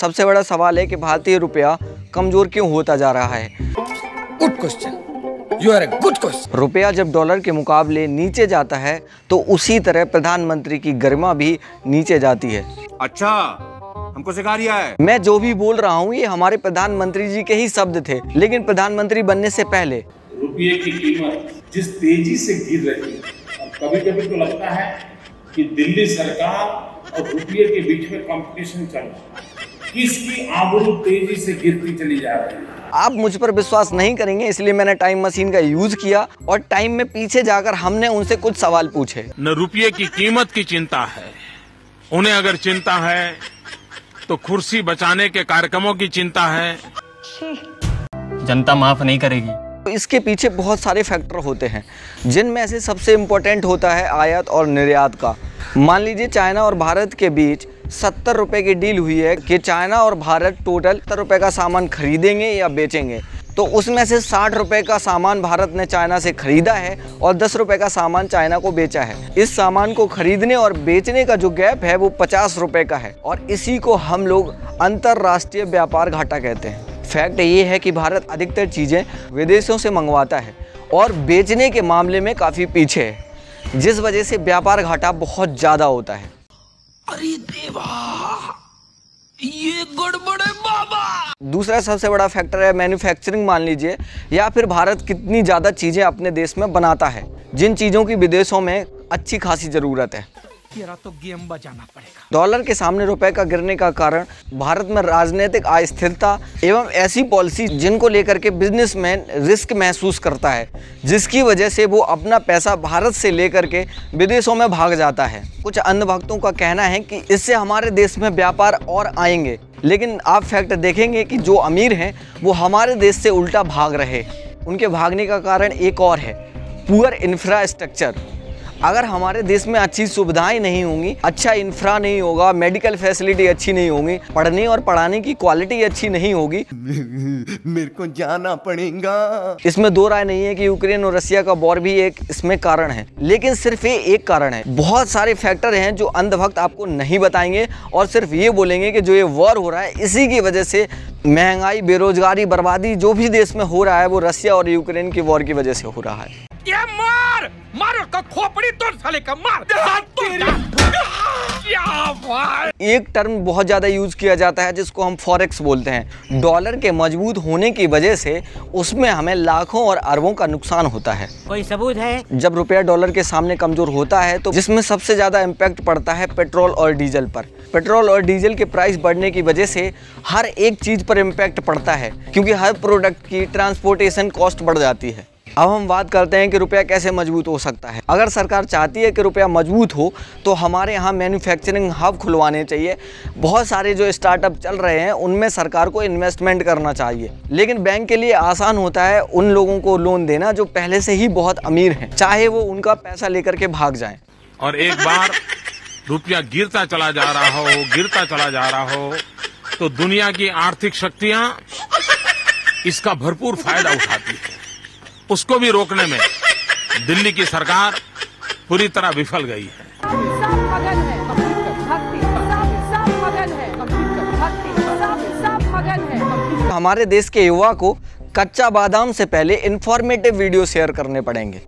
सबसे बड़ा सवाल है कि भारतीय रुपया कमजोर क्यों होता जा रहा है। Good question, you are a good question. रुपया जब डॉलर के मुकाबले नीचे जाता है तो उसी तरह प्रधानमंत्री की गरिमा भी नीचे जाती है। अच्छा, हमको सिखा रिया है। मैं जो भी बोल रहा हूँ ये हमारे प्रधानमंत्री जी के ही शब्द थे, लेकिन प्रधानमंत्री बनने से पहले रुपये की कीमत जिस तेजी से गिर रही है, कभी कभी तो लगता है कि दिल्ली सरकार और रुपये के बीच में कंपटीशन चल रहा है, किसकी आबरू तेजी से गिरती चली जा रही है। आप मुझ पर विश्वास नहीं करेंगे, इसलिए मैंने टाइम मशीन का यूज किया और टाइम में पीछे जाकर हमने उनसे कुछ सवाल पूछे। न रुपये की कीमत की चिंता है, उन्हें अगर चिंता है तो कुर्सी बचाने के कार्यक्रमों की चिंता है। जनता माफ नहीं करेगी। तो इसके पीछे बहुत सारे फैक्टर होते हैं, जिनमें से सबसे इम्पोर्टेंट होता है आयात और निर्यात का। मान लीजिए चाइना और भारत के बीच 70 रुपए की डील हुई है कि चाइना और भारत टोटल 70 रुपए का सामान खरीदेंगे या बेचेंगे। तो उसमें से 60 रुपए का सामान भारत ने चाइना से खरीदा है और 10 रुपए का सामान चाइना को बेचा है। इस सामान को खरीदने और बेचने का जो गैप है वो 50 रुपए का है और इसी को हम लोग अंतर्राष्ट्रीय व्यापार घाटा कहते हैं। फैक्ट ये है कि भारत अधिकतर चीज़ें विदेशों से मंगवाता है और बेचने के मामले में काफ़ी पीछे है, जिस वजह से व्यापार घाटा बहुत ज़्यादा होता है। अरे देवा, ये गड़बड़ है बाबा। दूसरा सबसे बड़ा फैक्टर है मैन्युफैक्चरिंग। मान लीजिए या फिर भारत कितनी ज़्यादा चीज़ें अपने देश में बनाता है, जिन चीज़ों की विदेशों में अच्छी खासी ज़रूरत है। तेरा तो गेम बजाना पड़ेगा। डॉलर के सामने रुपए का गिरने का कारण भारत में राजनीतिक अस्थिरता एवं ऐसी पॉलिसी जिनको लेकर के बिजनेसमैन रिस्क महसूस करता है, जिसकी वजह से वो अपना पैसा भारत से लेकर के विदेशों में भाग जाता है। कुछ अंधभक्तों का कहना है कि इससे हमारे देश में व्यापार और आएंगे, लेकिन आप फैक्ट देखेंगे कि जो अमीर हैं वो हमारे देश से उल्टा भाग रहे। उनके भागने का कारण एक और है, पुअर इंफ्रास्ट्रक्चर। अगर हमारे देश में अच्छी सुविधाएं नहीं होंगी, अच्छा इंफ्रा नहीं होगा, मेडिकल फैसिलिटी अच्छी नहीं होगी, पढ़ने और पढ़ाने की क्वालिटी अच्छी नहीं होगी, मेरे को जाना पड़ेगा। इसमें दो राय नहीं है कि यूक्रेन और रसिया का वॉर भी एक इसमें कारण है, लेकिन सिर्फ ये एक कारण है। बहुत सारे फैक्टर हैं जो अंधभक्त आपको नहीं बताएंगे और सिर्फ ये बोलेंगे कि जो ये वॉर हो रहा है इसी की वजह से महंगाई, बेरोजगारी, बर्बादी जो भी देश में हो रहा है वो रसिया और यूक्रेन की वॉर की वजह से हो रहा है। ये मार उसका खोपड़ी तोड़ साले का, मार। एक टर्म बहुत ज्यादा यूज किया जाता है जिसको हम फॉरेक्स बोलते हैं। डॉलर के मजबूत होने की वजह से उसमें हमें लाखों और अरबों का नुकसान होता है। कोई सबूत है? जब रुपया डॉलर के सामने कमजोर होता है तो जिसमें सबसे ज्यादा इम्पैक्ट पड़ता है पेट्रोल और डीजल पर। पेट्रोल और डीजल के प्राइस बढ़ने की वजह से हर एक चीज पर इम्पैक्ट पड़ता है, क्योंकि हर प्रोडक्ट की ट्रांसपोर्टेशन कॉस्ट बढ़ जाती है। अब हम बात करते हैं कि रुपया कैसे मजबूत हो सकता है। अगर सरकार चाहती है कि रुपया मजबूत हो तो हमारे यहाँ मैन्युफैक्चरिंग हब खुलवाने चाहिए। बहुत सारे जो स्टार्टअप चल रहे हैं उनमें सरकार को इन्वेस्टमेंट करना चाहिए, लेकिन बैंक के लिए आसान होता है उन लोगों को लोन देना जो पहले से ही बहुत अमीर हैं, चाहे वो उनका पैसा लेकर के भाग जाएं। और एक बार रुपया गिरता चला जा रहा हो तो दुनिया की आर्थिक शक्तियां इसका भरपूर फायदा उठाती है। उसको भी रोकने में दिल्ली की सरकार पूरी तरह विफल गई है। हमारे देश के युवा को कच्चा बादाम से पहले इंफॉर्मेटिव वीडियो शेयर करने पड़ेंगे।